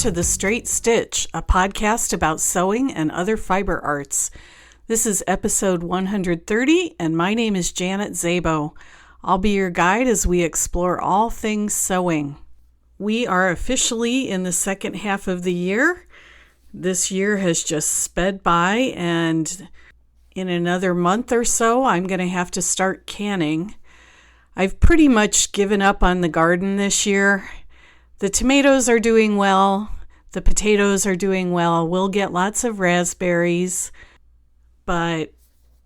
to The Straight Stitch, a podcast about sewing and other fiber arts. This is episode 130, and my name is Janet Szabo. I'll be your guide as we explore all things sewing. We are officially in the second half of the year. This year has just sped by, and in another month or so, I'm going to have to start canning. I've pretty much given up on the garden this year. The tomatoes are doing well. The potatoes are doing well. We'll get lots of raspberries, but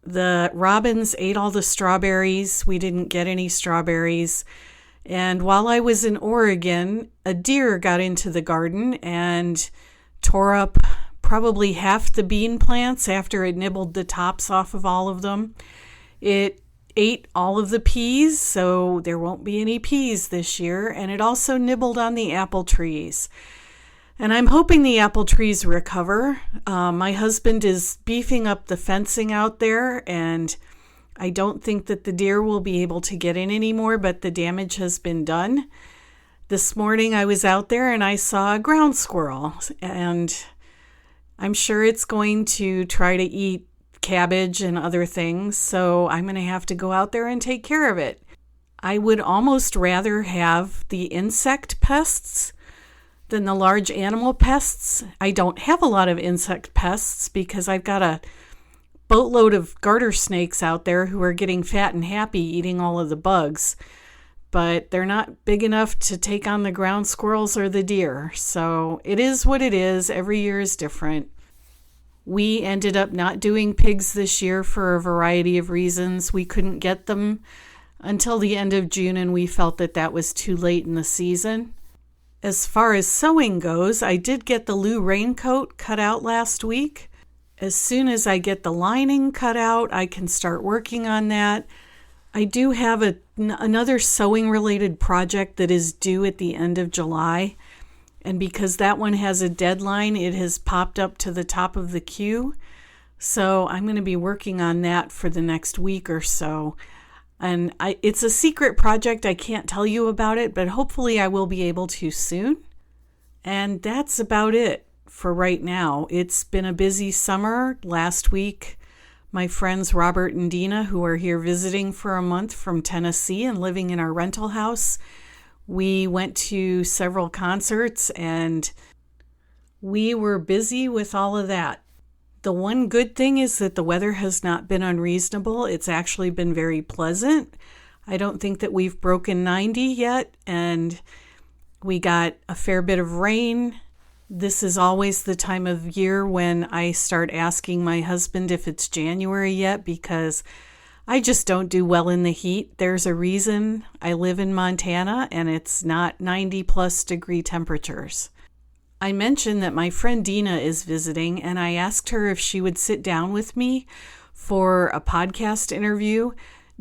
the robins ate all the strawberries. We didn't get any strawberries. And while I was in Oregon, a deer got into the garden and tore up probably half the bean plants after it nibbled the tops off of all of them. It ate all of the peas, so there won't be any peas this year, and it also nibbled on the apple trees. And I'm hoping the apple trees recover. My husband is beefing up the fencing out there, and I don't think that the deer will be able to get in anymore, but the damage has been done. This morning I was out there and I saw a ground squirrel, and I'm sure it's going to try to eat cabbage and other things, so I'm going to have to go out there and take care of it. I would almost rather have the insect pests than the large animal pests. I don't have a lot of insect pests because I've got a boatload of garter snakes out there who are getting fat and happy eating all of the bugs, but they're not big enough to take on the ground squirrels or the deer. So it is what it is. Every year is different. We ended up not doing pigs this year for a variety of reasons. We couldn't get them until the end of June, and we felt that that was too late in the season. As far as sewing goes, I did get the Lou raincoat cut out last week. As soon as I get the lining cut out, I can start working on that. I do have another sewing-related project that is due at the end of July. And because that one has a deadline, it has popped up to the top of the queue. So I'm going to be working on that for the next week or so. And it's a secret project. I can't tell you about it, but hopefully I will be able to soon. And that's about it for right now. It's been a busy summer. Last week, my friends Robert and Deana, who are here visiting for a month from Tennessee and living in our rental house, we went to several concerts and we were busy with all of that. The one good thing is that the weather has not been unreasonable. It's actually been very pleasant. I don't think that we've broken 90 yet, and we got a fair bit of rain. This is always the time of year when I start asking my husband if it's January yet, because I just don't do well in the heat. There's a reason I live in Montana and it's not 90 plus degree temperatures. I mentioned that my friend Deana is visiting, and I asked her if she would sit down with me for a podcast interview.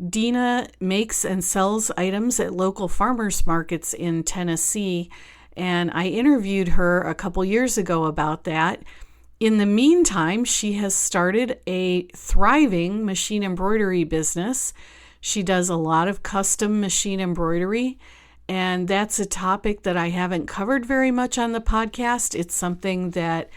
Deana makes and sells items at local farmers markets in Tennessee, and I interviewed her a couple years ago about that. In the meantime, she has started a thriving machine embroidery business. She does a lot of custom machine embroidery, and that's a topic that I haven't covered very much on the podcast. It's something that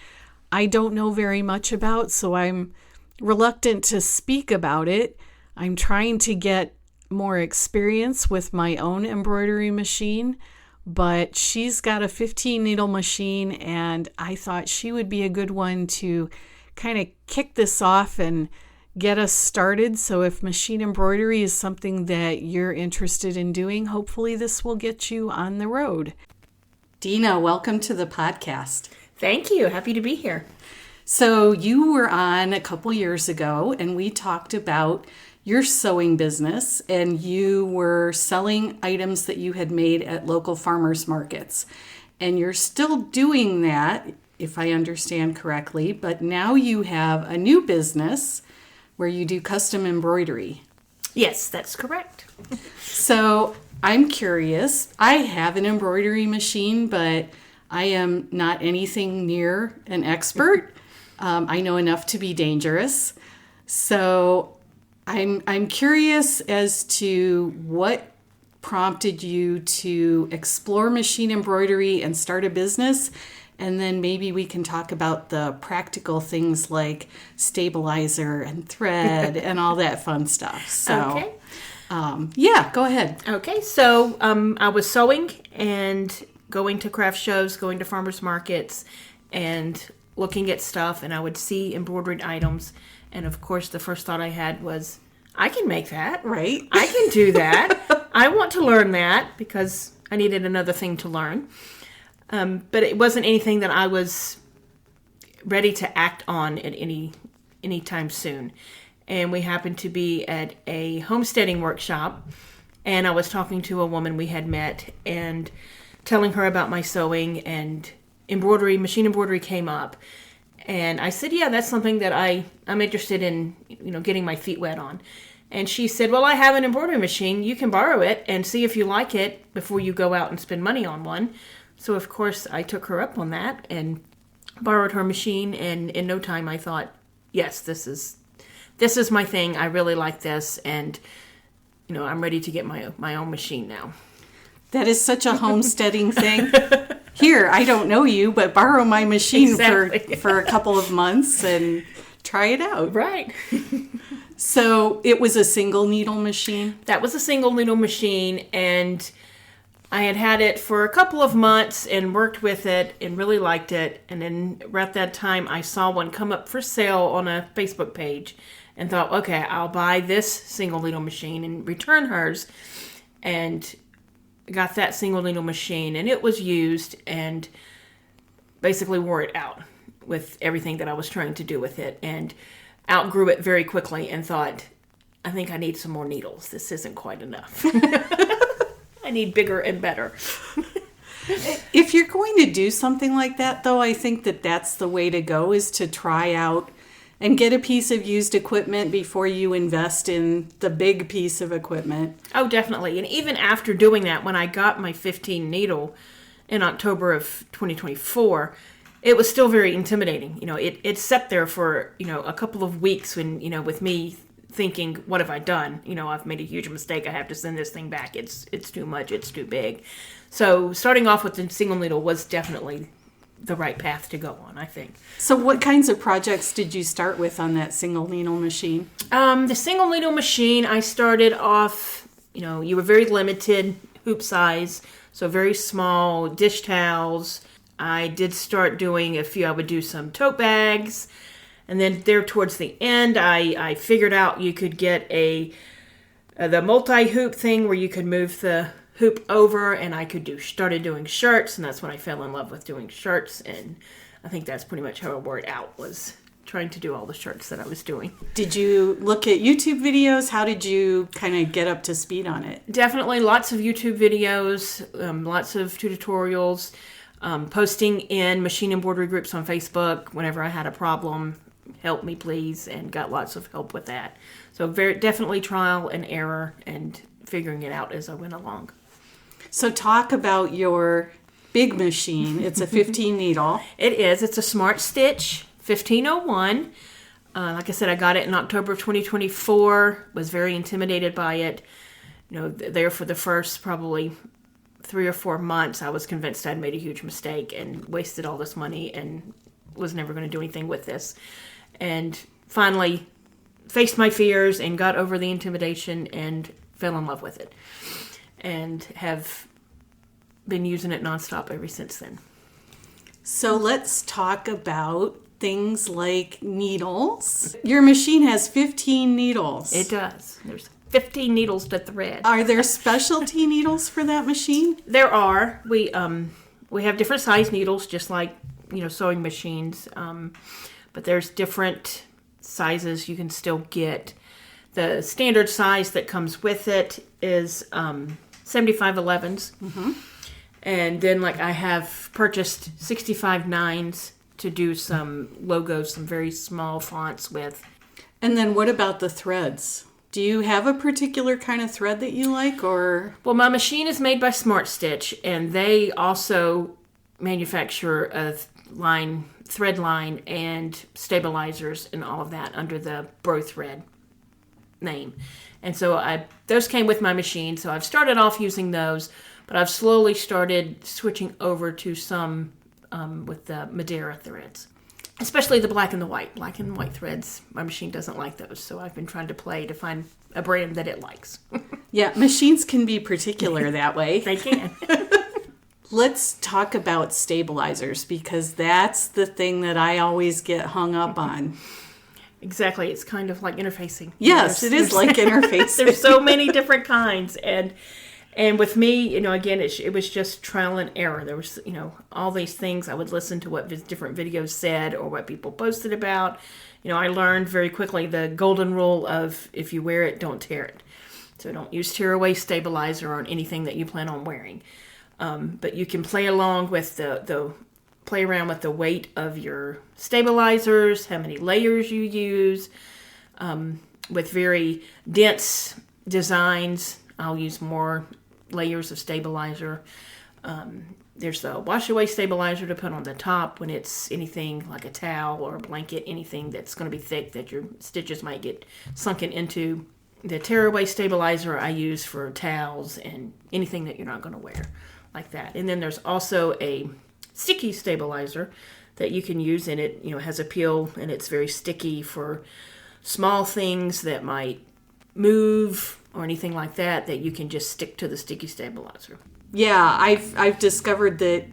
I don't know very much about, so I'm reluctant to speak about it. I'm trying to get more experience with my own embroidery machine, but she's got a 15 needle machine, and I thought she would be a good one to kind of kick this off and get us started. So if machine embroidery is something that you're interested in doing, hopefully this will get you on the road. Deana, welcome to the podcast. Thank you. Happy to be here. So you were on a couple years ago, and we talked about your sewing business, and you were selling items that you had made at local farmers markets. And you're still doing that, if I understand correctly, but now you have a new business where you do custom embroidery. Yes, that's correct. So I'm curious. I have an embroidery machine, but I am not anything near an expert. I know enough to be dangerous. So I'm curious as to what prompted you to explore machine embroidery and start a business, And then maybe we can talk about the practical things like stabilizer and thread and all that fun stuff. So, Okay. Go ahead. Okay, so I was sewing and going to craft shows, going to farmers markets, and looking at stuff, and I would see embroidered items. And of course, the first thought I had was, I can make that. Right. I can do that. I want to learn that because I needed another thing to learn. But it wasn't anything that I was ready to act on at any time soon. And we happened to be at a homesteading workshop, and I was talking to a woman we had met and telling her about my sewing, and embroidery, machine embroidery came up. And I said, yeah, that's something that I'm interested in, getting my feet wet on. And she said, well, I have an embroidery machine. You can borrow it and see if you like it before you go out and spend money on one. So, of course, I took her up on that and borrowed her machine. And in no time, I thought, yes, this is my thing. I really like this. And, I'm ready to get my own machine now. That is such a homesteading thing. Here, I don't know you, but borrow my machine for a couple of months and try it out. Right. So it was a single needle machine? That was a single needle machine, and I had it for a couple of months and worked with it and really liked it. And then around that time, I saw one come up for sale on a Facebook page and thought, okay, I'll buy this single needle machine and return hers. And got that single needle machine, and it was used and basically wore it out with everything that I was trying to do with it, and outgrew it very quickly and thought, I think I need some more needles. This isn't quite enough. I need bigger and better. If you're going to do something like that, though, I think that's the way to go, is to try out and get a piece of used equipment before you invest in the big piece of equipment. Oh, definitely. And even after doing that, when I got my 15 needle in October of 2024, it was still very intimidating. It sat there for, a couple of weeks when, with me thinking, what have I done? I've made a huge mistake. I have to send this thing back. It's too much. It's too big. So starting off with the single needle was definitely the right path to go on, I think. So what kinds of projects did you start with on that single needle machine? The single needle machine, I started off, you were very limited hoop size, so very small dish towels. I did start doing I would do some tote bags, and then there towards the end, I figured out you could get the multi-hoop thing where you could move the hoop over, and I started doing shirts, and that's when I fell in love with doing shirts, and I think that's pretty much how I wore it out, was trying to do all the shirts that I was doing. Did you look at YouTube videos? How did you kind of get up to speed on it? Definitely lots of YouTube videos, lots of tutorials, posting in machine embroidery groups on Facebook whenever I had a problem, help me please, and got lots of help with that. So definitely trial and error and figuring it out as I went along. So talk about your big machine. It's a 15 needle. It is. It's a Smart Stitch 1501. Like I said, I got it in October of 2024. Was very intimidated by it. There for the first probably 3 or 4 months, I was convinced I'd made a huge mistake and wasted all this money and was never going to do anything with this. And finally faced my fears and got over the intimidation and fell in love with it. And have been using it nonstop ever since then. So let's talk about things like needles. Your machine has 15 needles. It does. There's 15 needles to thread. Are there specialty needles for that machine? There are. We have different size needles, just like sewing machines. But there's different sizes you can still get. The standard size that comes with it is 7511s. Mm-hmm. And then I have purchased 65 9s to do some logos, some very small fonts with. And then what about the threads? Do you have a particular kind of thread that you like, or? Well, my machine is made by Smart Stitch, and they also manufacture a thread line and stabilizers and all of that under the Bro Thread name. And so those came with my machine, so I've started off using those, but I've slowly started switching over to some with the Madeira threads. Especially the black and the white. Black and white threads, my machine doesn't like those. So I've been trying to play to find a brand that it likes. Yeah, machines can be particular that way. They can. Let's talk about stabilizers, because that's the thing that I always get hung up on. Exactly. It's kind of like interfacing. Yes, it is like interfacing. There's so many different kinds. And with me, again, it was just trial and error. There was, all these things. I would listen to what different videos said or what people posted about. I learned very quickly the golden rule of if you wear it, don't tear it. So don't use tear-away stabilizer on anything that you plan on wearing. But you can play along with play around with the weight of your stabilizers, how many layers you use. With very dense designs, I'll use more layers of stabilizer. There's the wash away stabilizer to put on the top when it's anything like a towel or a blanket, anything that's going to be thick that your stitches might get sunken into. The tear-away stabilizer I use for towels and anything that you're not going to wear like that. And then there's also a sticky stabilizer that you can use, and it has a peel and it's very sticky for small things that might move or anything like that you can just stick to the sticky stabilizer. Yeah, I've discovered that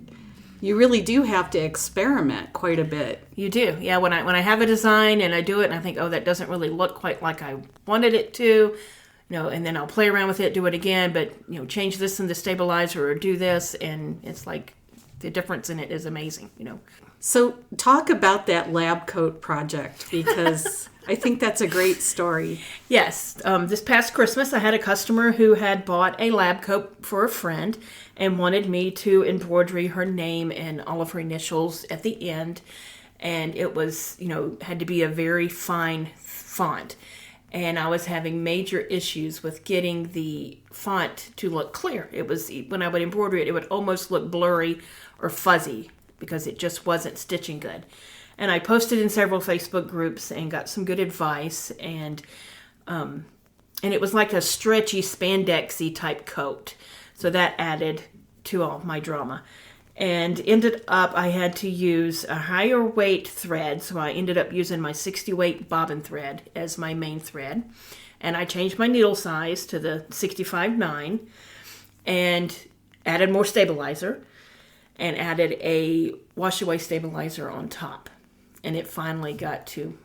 you really do have to experiment quite a bit. You do. Yeah, when I have a design and I do it and I think, oh, that doesn't really look quite like I wanted it to, and then I'll play around with it, do it again, but change this in the stabilizer or do this, and it's like the difference in it is amazing, So talk about that lab coat project, because I think that's a great story. Yes. This past Christmas, I had a customer who had bought a lab coat for a friend and wanted me to embroidery her name and all of her initials at the end. And it was, had to be a very fine font. And I was having major issues with getting the font to look clear. It was, when I would embroider it, it would almost look blurry or fuzzy because it just wasn't stitching good. And I posted in several Facebook groups and got some good advice. And it was like a stretchy, spandexy type coat. So that added to all my drama. And ended up, I had to use a higher weight thread. So I ended up using my 60 weight bobbin thread as my main thread. And I changed my needle size to the 65.9 and added more stabilizer and added a wash away stabilizer on top. And it finally got to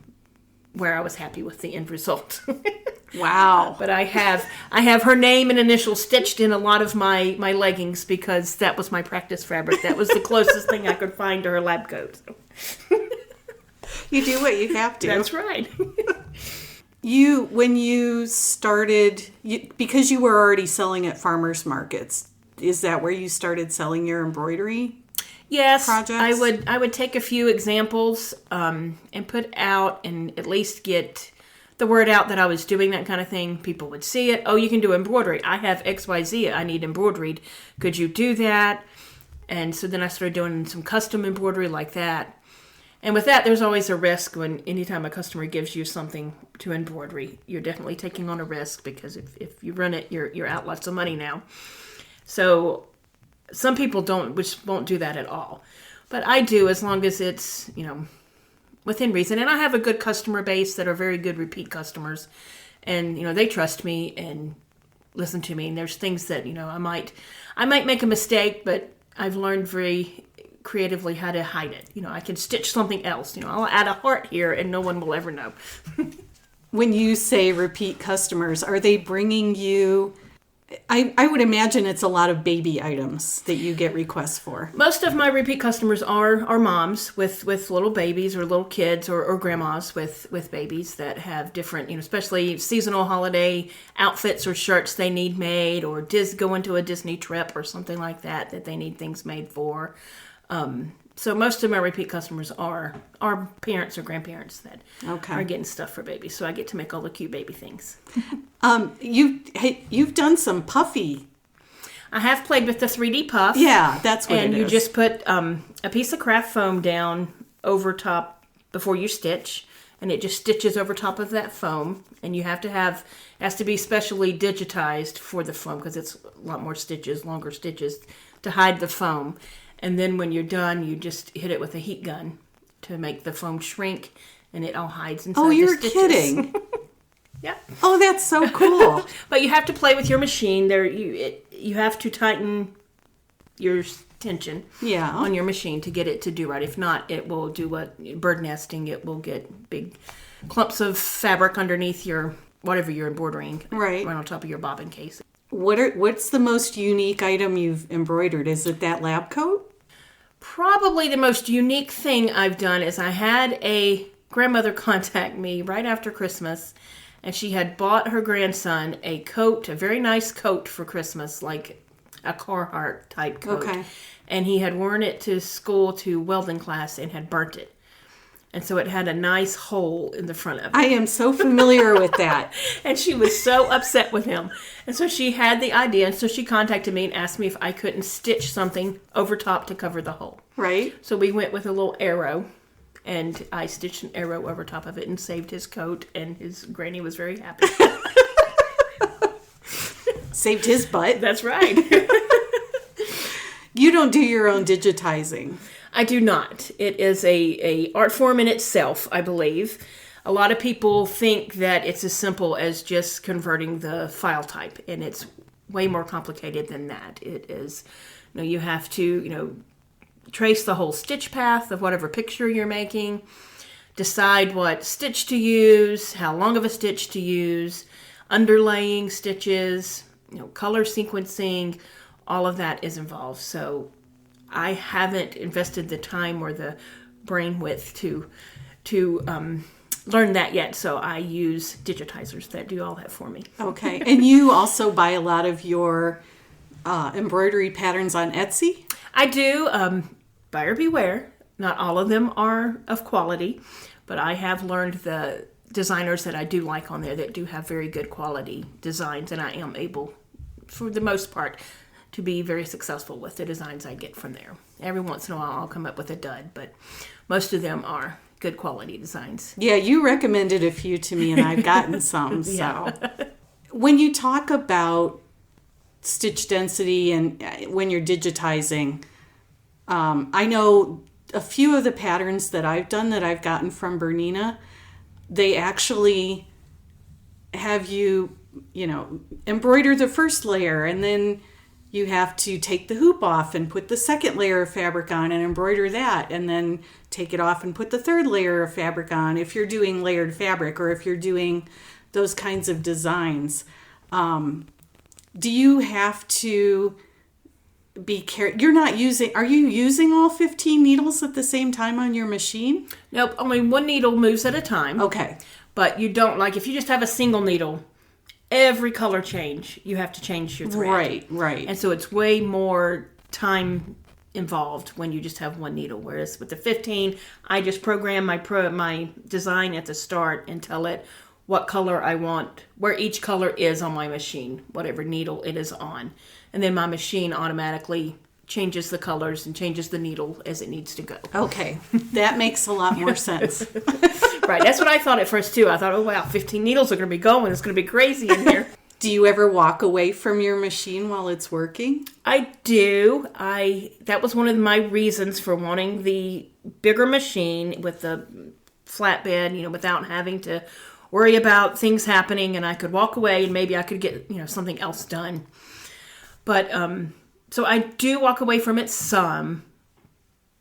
where I was happy with the end result. Wow. But I have her name and initials stitched in a lot of my leggings because that was my practice fabric. That was the closest thing I could find to her lab coat. You do what you have to. That's right. When you started, because you were already selling at farmers markets, is that where you started selling your embroidery? Yes, projects? I would take a few examples and put out and at least get the word out that I was doing that kind of thing. People would see it. Oh, you can do embroidery. I have XYZ. I need embroidered. Could you do that? And so then I started doing some custom embroidery like that. And with that, there's always a risk when anytime a customer gives you something to embroidery, you're definitely taking on a risk because if you run it, you're out lots of money now. So some people won't do that at all. But I do, as long as it's, within reason. And I have a good customer base that are very good repeat customers. And, they trust me and listen to me. And there's things that, I might make a mistake, but I've learned very creatively how to hide it. I can stitch something else. I'll add a heart here and no one will ever know. When you say repeat customers, are they bringing you... I would imagine it's a lot of baby items that you get requests for. Most of my repeat customers are moms with little babies or little kids or grandmas with babies that have different, especially seasonal holiday outfits or shirts they need made, or go into a Disney trip or something like that they need things made for. So most of my repeat customers are parents or grandparents that are getting stuff for babies. So I get to make all the cute baby things. You've done some puffy. I have played with the 3D puff. Yeah, that's what it is. And you just put a piece of craft foam down over top before you stitch, and it just stitches over top of that foam. And you have to it has to be specially digitized for the foam because it's a lot more stitches, longer stitches to hide the foam. And then when you're done, you just hit it with a heat gun to make the foam shrink, and it all hides inside the stitches. Oh, you're kidding. Yeah. Oh, that's so cool. But you have to play with your machine. You have to tighten your tension on your machine to get it to do right. If not, it will do what bird nesting. It will get big clumps of fabric underneath your whatever you're embroidering, right on top of your bobbin case. What's the most unique item you've embroidered? Is it that lab coat? Probably the most unique thing I've done is I had a grandmother contact me right after Christmas, and she had bought her grandson a coat, a very nice coat for Christmas, like a Carhartt type coat. Okay. And he had worn it to school to welding class and had burnt it. And so it had a nice hole in the front of it. I am so familiar with that. And she was so upset with him. And so she had the idea. And so she contacted me and asked me if I couldn't stitch something over top to cover the hole. Right. So we went with a little arrow. And I stitched an arrow over top of it and saved his coat. And his granny was very happy. Saved his butt. That's right. You don't do your own digitizing. I do not. It is a art form in itself, I believe. A lot of people think that it's as simple as just converting the file type, and it's way more complicated than that. It is, you have to, trace the whole stitch path of whatever picture you're making, decide what stitch to use, how long of a stitch to use, underlaying stitches, color sequencing, all of that is involved. So I haven't invested the time or the brain width to learn that yet. So I use digitizers that do all that for me. Okay. And you also buy a lot of your embroidery patterns on Etsy? I do. Buyer beware. Not all of them are of quality, but I have learned the designers that I do like on there that do have very good quality designs, and I am able, for the most part, to be very successful with the designs I get from there. Every once in a while I'll come up with a dud, but most of them are good quality designs. Yeah, you recommended a few to me and I've gotten some. So when you talk about stitch density and when you're digitizing, I know a few of the patterns that I've done that I've gotten from Bernina, they actually have you, embroider the first layer, and then you have to take the hoop off and put the second layer of fabric on and embroider that, and then take it off and put the third layer of fabric on if you're doing layered fabric or if you're doing those kinds of designs. Do you have to be careful? Are you using all 15 needles at the same time on your machine? Nope, only one needle moves at a time. Okay. But you don't, if you just have a single needle, every color change, you have to change your thread. Right. And so it's way more time involved when you just have one needle. Whereas with the 15, I just program my design at the start and tell it what color I want, where each color is on my machine, whatever needle it is on. And then my machine automatically changes the colors and changes the needle as it needs to go. Okay. That makes a lot more sense. Right. That's what I thought at first, too. I thought, oh, wow, 15 needles are going to be going. It's going to be crazy in here. Do you ever walk away from your machine while it's working? I do. That was one of my reasons for wanting the bigger machine with the flatbed, without having to worry about things happening, and I could walk away and maybe I could get, something else done. But, so I do walk away from it some,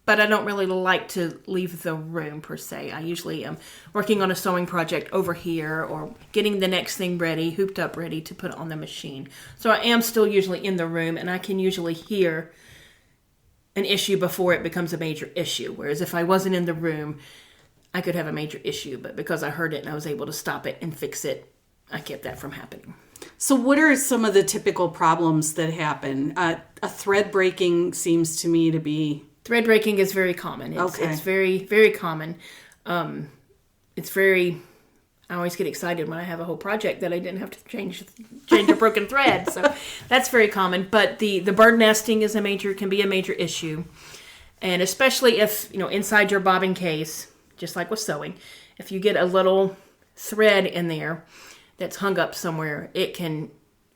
but I don't really like to leave the room per se. I usually am working on a sewing project over here or getting the next thing ready, hooped up ready to put on the machine. So I am still usually in the room, and I can usually hear an issue before it becomes a major issue. Whereas if I wasn't in the room, I could have a major issue. But because I heard it and I was able to stop it and fix it, I kept that from happening. So what are some of the typical problems that happen? A thread breaking seems to me to be... Thread breaking is very common. It's very, very common. It's very... I always get excited when I have a whole project that I didn't have to change a broken thread. So that's very common. But the bird nesting can be a major issue. And especially if, inside your bobbin case, just like with sewing, if you get a little thread in there that's hung up somewhere, it can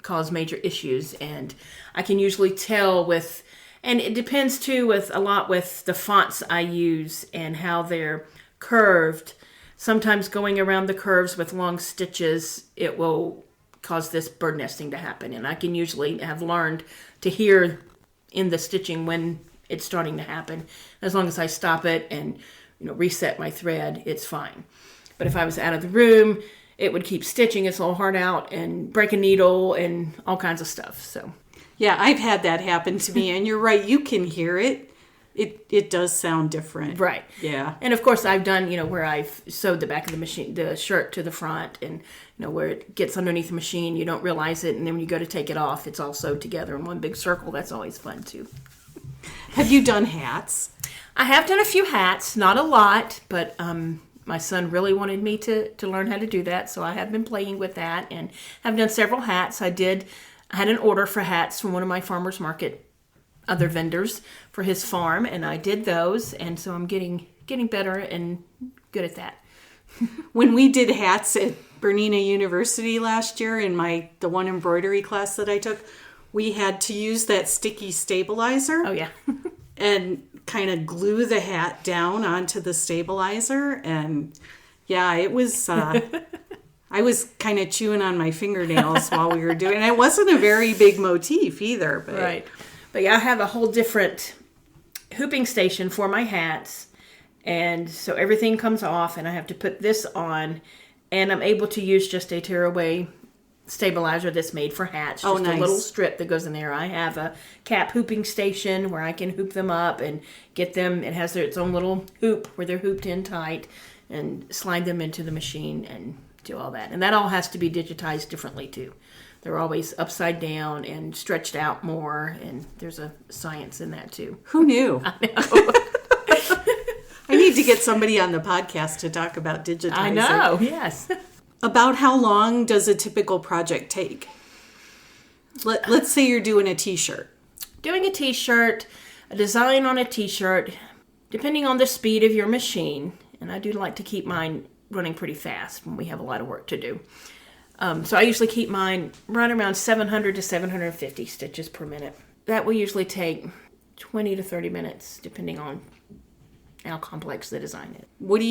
cause major issues. And I can usually tell with And it depends too with the fonts I use and how they're curved. Sometimes going around the curves with long stitches, it will cause this bird nesting to happen. And I can usually have learned to hear in the stitching when it's starting to happen. As long as I stop it and reset my thread, it's fine. But if I was out of the room, it would keep stitching its little heart out and break a needle and all kinds of stuff. So yeah, I've had that happen to me, and you're right, you can hear it. It does sound different. Right. Yeah. And of course I've done, where I've sewed the back of the shirt to the front, and where it gets underneath the machine, you don't realize it, and then when you go to take it off, it's all sewed together in one big circle. That's always fun too. Have you done hats? I have done a few hats, not a lot, but my son really wanted me to learn how to do that, so I have been playing with that and have done several hats. I had an order for hats from one of my farmers market other vendors for his farm, and I did those, and so I'm getting better and good at that. When we did hats at Bernina University last year in the one embroidery class that I took, we had to use that sticky stabilizer. Oh yeah. And kind of glue the hat down onto the stabilizer, and yeah, it was I was kind of chewing on my fingernails while we were doing it. It wasn't a very big motif either, but right. But yeah, I have a whole different hooping station for my hats, and so everything comes off, and I have to put this on, and I'm able to use just a tearaway stabilizer that's made for hats. Just nice. A little strip that goes in there. I have a cap hooping station where I can hoop them up and get them. It has its own little hoop where they're hooped in tight, and slide them into the machine and do all that. And that all has to be digitized differently too. They're always upside down and stretched out more, and there's a science in that too. Who knew? I know. I need to get somebody on the podcast to talk about digitizing. I know, yes. About how long does a typical project take? Let's say you're doing a t-shirt. Doing a t-shirt, a design on a t-shirt, depending on the speed of your machine, and I do like to keep mine running pretty fast when we have a lot of work to do. So I usually keep mine right around 700 to 750 stitches per minute. That will usually take 20 to 30 minutes, depending on how complex the design is. What do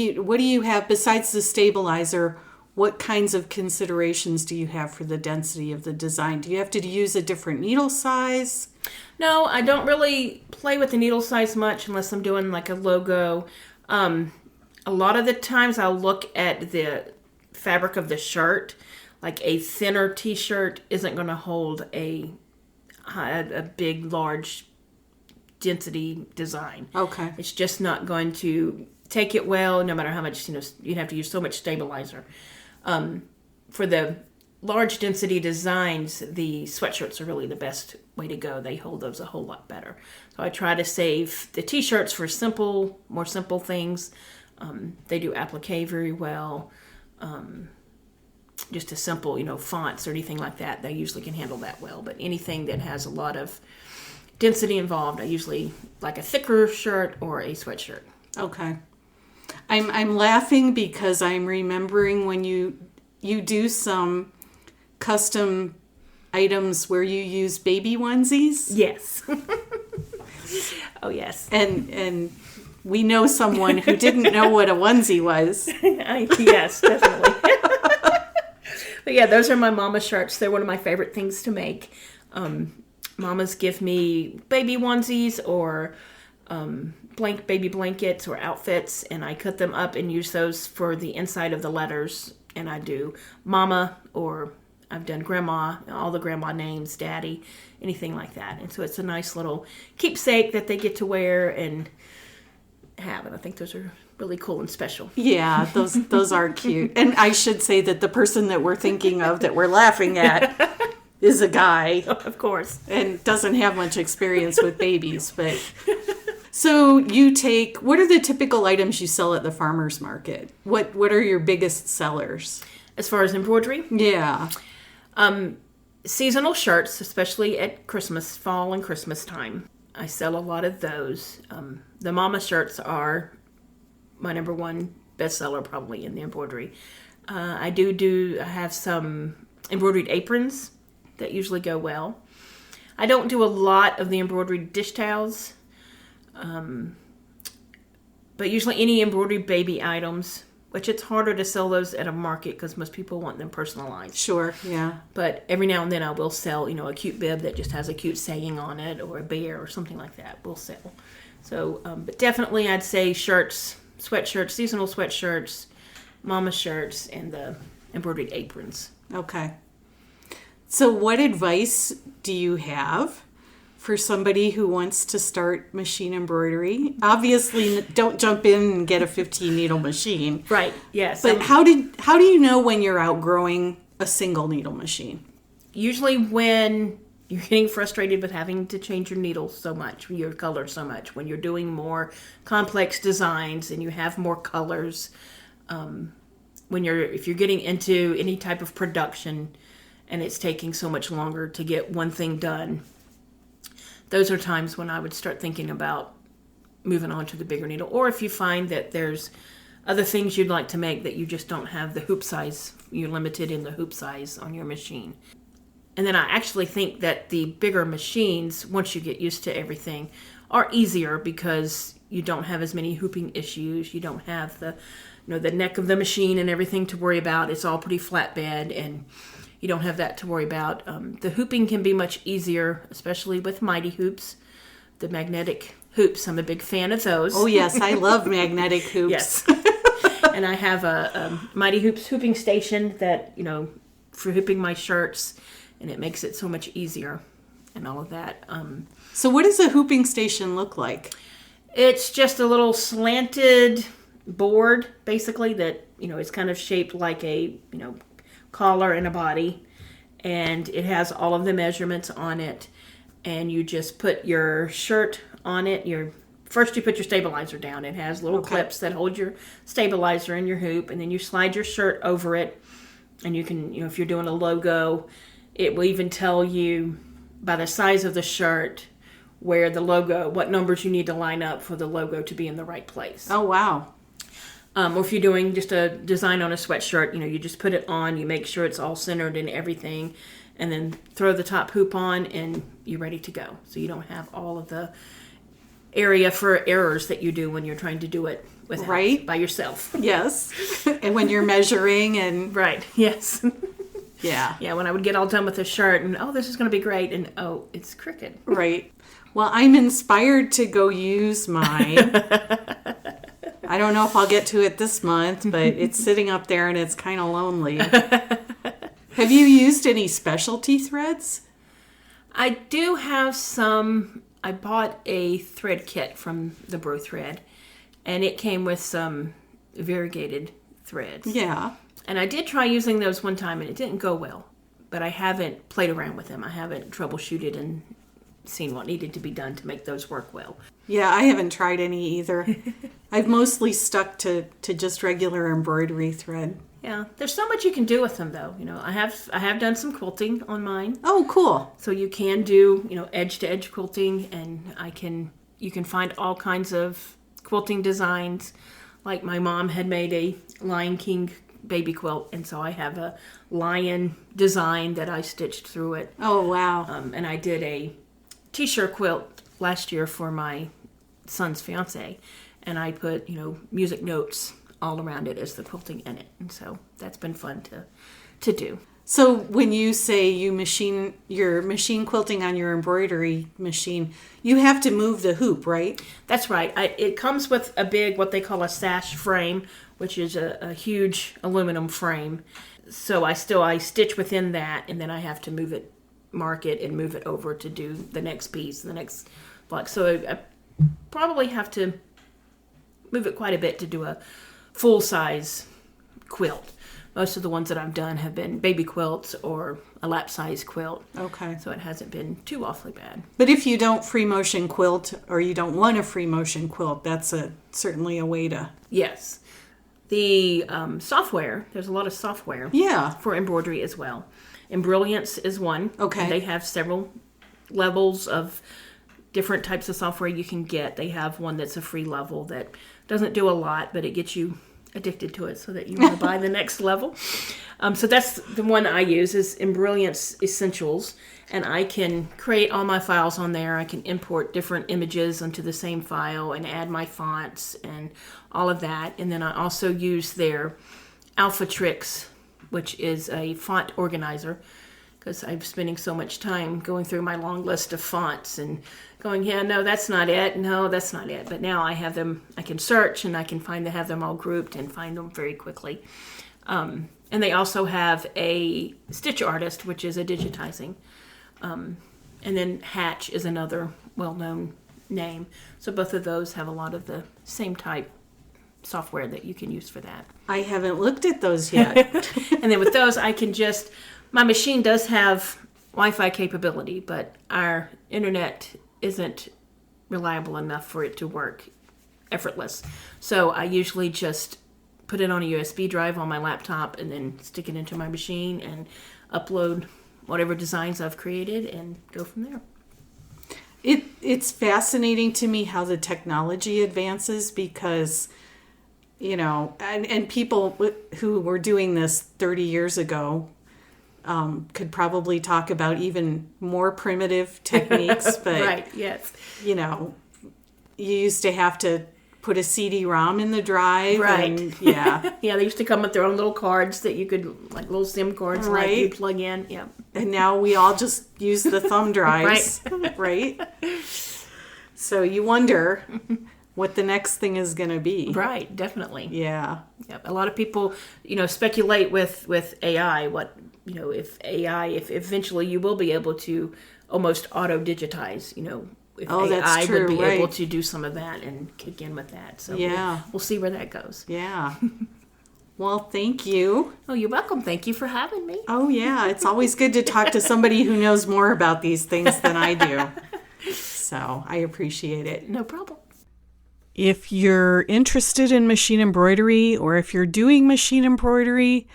you have besides the stabilizer? What kinds of considerations do you have for the density of the design? Do you have to use a different needle size? No, I don't really play with the needle size much unless I'm doing like a logo. A lot of the times I'll look at the fabric of the shirt. Like a thinner t-shirt isn't going to hold a big, large density design. Okay. It's just not going to take it well, no matter how much, you'd have to use so much stabilizer. For the large density designs, the sweatshirts are really the best way to go. They hold those a whole lot better. So I try to save the t-shirts for more simple things. They do applique very well. Just a simple, fonts or anything like that, they usually can handle that well. But anything that has a lot of density involved, I usually like a thicker shirt or a sweatshirt. Okay. I'm laughing because I'm remembering when you do some custom items where you use baby onesies. Yes. Oh, yes. And we know someone who didn't know what a onesie was. Yes, definitely. But yeah, those are my mama shirts. They're one of my favorite things to make. Mamas give me baby onesies or baby blankets or outfits, and I cut them up and use those for the inside of the letters. And I do mama, or I've done grandma, all the grandma names, daddy, anything like that. And so it's a nice little keepsake that they get to wear and have. And I think those are really cool and special. Yeah, those are cute. And I should say that the person that we're thinking of, that we're laughing at, is a guy. Of course. And doesn't have much experience with babies. But so what are the typical items you sell at the farmer's market? What are your biggest sellers? As far as embroidery? Yeah. Seasonal shirts, especially at Christmas, fall and Christmas time. I sell a lot of those. The mama shirts are my number one bestseller probably in the embroidery. I have some embroidered aprons that usually go well. I don't do a lot of the embroidery dish towels, but usually any embroidery baby items, which it's harder to sell those at a market because most people want them personalized. Sure, yeah. But every now and then I will sell, a cute bib that just has a cute saying on it, or a bear or something like that. We'll sell. So, but definitely I'd say shirts, sweatshirts, seasonal sweatshirts, mama shirts, and the embroidered aprons. Okay. So what advice do you have for somebody who wants to start machine embroidery? Obviously, don't jump in and get a 15 needle machine. Right, yes. But how do you know when you're outgrowing a single needle machine? Usually when you're getting frustrated with having to change your needles so much, your color so much, when you're doing more complex designs and you have more colors, if you're getting into any type of production and it's taking so much longer to get one thing done, those are times when I would start thinking about moving on to the bigger needle. Or if you find that there's other things you'd like to make that you just don't have the hoop size, you're limited in the hoop size on your machine. And then I actually think that the bigger machines, once you get used to everything, are easier because you don't have as many hooping issues. You don't have the neck of the machine and everything to worry about. It's all pretty flatbed, and you don't have that to worry about. The hooping can be much easier, especially with Mighty hoops, the magnetic hoops. I'm a big fan of those. Oh, yes. I love magnetic hoops. Yes. And I have a Mighty Hoops hooping station that, for hooping my shirts, and it makes it so much easier and all of that. So what does a hooping station look like? It's just a little slanted board, basically, that, is kind of shaped like a, collar and a body, and it has all of the measurements on it, and you just put your shirt on it. First you put your stabilizer down. It has little clips that hold your stabilizer and your hoop, and then you slide your shirt over it, and you can, if you're doing a logo, it will even tell you by the size of the shirt where the logo, what numbers you need to line up for the logo to be in the right place. Oh, wow. Or if you're doing just a design on a sweatshirt, you just put it on, you make sure it's all centered and everything, and then throw the top hoop on, and you're ready to go. So you don't have all of the area for errors that you do when you're trying to do it by yourself. Yes. And when you're measuring and... Right, yes. Yeah. Yeah, when I would get all done with the shirt, and, this is going to be great, and, it's crooked. Right. Well, I'm inspired to go use mine. I don't know if I'll get to it this month, but it's sitting up there and it's kind of lonely. Have you used any specialty threads? I do have some. I bought a thread kit from the Bro Thread, and it came with some variegated threads. Yeah. And I did try using those one time, and it didn't go well. But I haven't played around with them. I haven't troubleshooted and seen what needed to be done to make those work well. Yeah, I haven't tried any either. I've mostly stuck to just regular embroidery thread. Yeah, there's so much you can do with them, though. I have done some quilting on mine. Oh, cool. So you can do, edge-to-edge quilting, and you can find all kinds of quilting designs. Like my mom had made a Lion King baby quilt, and so I have a lion design that I stitched through it. Oh, wow. And I did a t-shirt quilt last year for my son's fiance, and I put, music notes all around it as the quilting in it. And so that's been fun to do. So when you say you're machine quilting on your embroidery machine, you have to move the hoop, right? That's right. It comes with a big, what they call a sash frame, which is a huge aluminum frame. So I stitch within that, and then I have to mark it and move it over to do the next piece, the next block. So I probably have to move it quite a bit to do a full-size quilt. Most of the ones that I've done have been baby quilts or a lap-size quilt. Okay. So it hasn't been too awfully bad. But if you don't free motion quilt, or you don't want a free motion quilt, that's certainly a way to... Yes. The software, there's a lot of software for embroidery as well. Embrilliance is one. Okay. They have several levels of different types of software you can get. They have one that's a free level that doesn't do a lot, but it gets you addicted to it so that you want to buy the next level. So that's the one I use is Embroidery Essentials. And I can create all my files on there. I can import different images onto the same file and add my fonts and all of that. And then I also use their Alpha Tricks, which is a font organizer, because I'm spending so much time going through my long list of fonts and going, yeah, no, that's not it. No, that's not it. But now I have them, I can search and I can have them all grouped and find them very quickly. And they also have a Stitch Artist, which is a digitizing. And then Hatch is another well-known name. So both of those have a lot of the same type software that you can use for that. I haven't looked at those yet. And then with those, I can my machine does have Wi-Fi capability, but our internet isn't reliable enough for it to work effortless. So I usually just put it on a USB drive on my laptop and then stick it into my machine and upload whatever designs I've created and go from there. It's fascinating to me how the technology advances because, and people who were doing this 30 years ago could probably talk about even more primitive techniques. But, right, yes. You used to have to put a CD-ROM in the drive. Right. And, yeah. Yeah, they used to come with their own little cards that you could, like little SIM cards, right. Like you plug in. Yeah. And now we all just use the thumb drives. Right. So you wonder what the next thing is going to be. Right, definitely. Yeah. Yep. A lot of people, speculate with AI, if eventually you will be able to almost auto-digitize, if AI true, would be right. able to do some of that and kick in with that. So yeah. we'll see where that goes. Yeah. Well, thank you. Oh, you're welcome. Thank you for having me. Oh, yeah. It's always good to talk to somebody who knows more about these things than I do. So I appreciate it. No problem. If you're interested in machine embroidery or if you're doing machine embroidery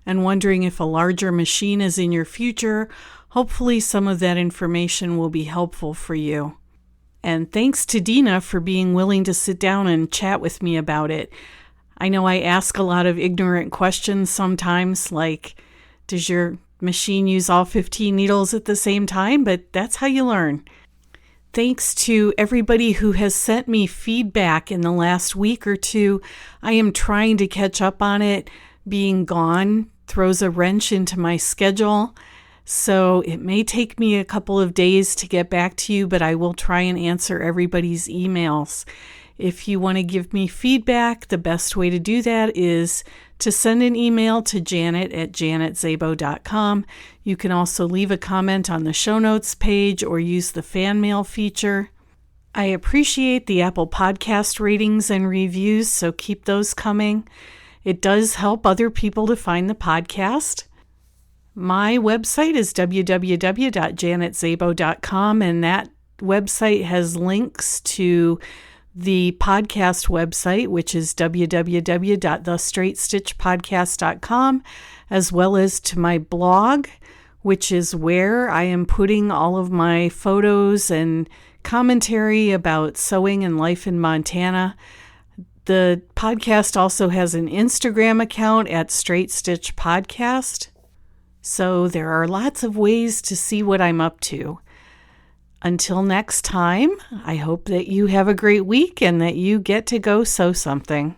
and wondering if a larger machine is in your future, hopefully some of that information will be helpful for you. And thanks to Deana for being willing to sit down and chat with me about it. I know I ask a lot of ignorant questions sometimes, like, does your machine use all 15 needles at the same time? But that's how you learn. Thanks to everybody who has sent me feedback in the last week or two. I am trying to catch up on it. Being gone throws a wrench into my schedule. So it may take me a couple of days to get back to you, but I will try and answer everybody's emails. If you want to give me feedback, the best way to do that is to send an email to janet@janetzabo.com. You can also leave a comment on the show notes page or use the fan mail feature. I appreciate the Apple Podcast ratings and reviews, so keep those coming. It does help other people to find the podcast. My website is www.janetzabo.com, and that website has links to the podcast website, which is www.thestraightstitchpodcast.com, as well as to my blog, which is where I am putting all of my photos and commentary about sewing and life in Montana. The podcast also has an Instagram account at Straight Stitch Podcast. So there are lots of ways to see what I'm up to. Until next time, I hope that you have a great week and that you get to go sew something.